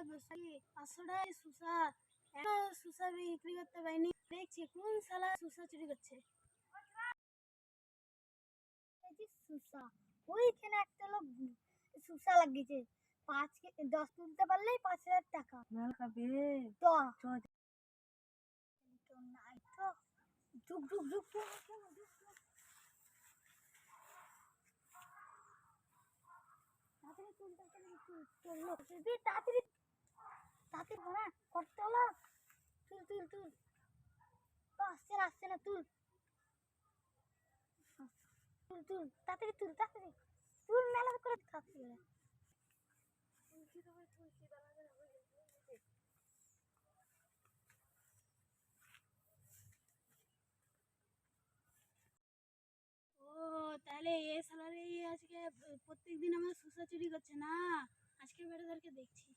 বসে 500 টাকায় সুসা, এত সুসা বিক্রি করতে পারিনি। দেখছি কোন শালা সুসা চুরি করছে। সুসা ওইখানে একটা লোক সুসা লাগিয়েছে, 10 তুলতে পারলেই 5,000 টাকা। মেল খাবে তো নাই তো ঢুক ঢুক ঢুক তাড়াতাড়ি তুল তাড়াতাড়ি তাড়াতাড়ি তাড়াতাড়ি না করতে হলো। তুল তুল তুল আসছে না আসছে না, তুল তুল তুল তাড়াতাড়ি তুল তাড়াতাড়ি তুল, মেলা করে থাকছে। ও তাহলে এ শালারে আজকে প্রত্যেকদিন আমার সুসা চুরি করছে না, আজকে বেটাদেরকে দেখছি।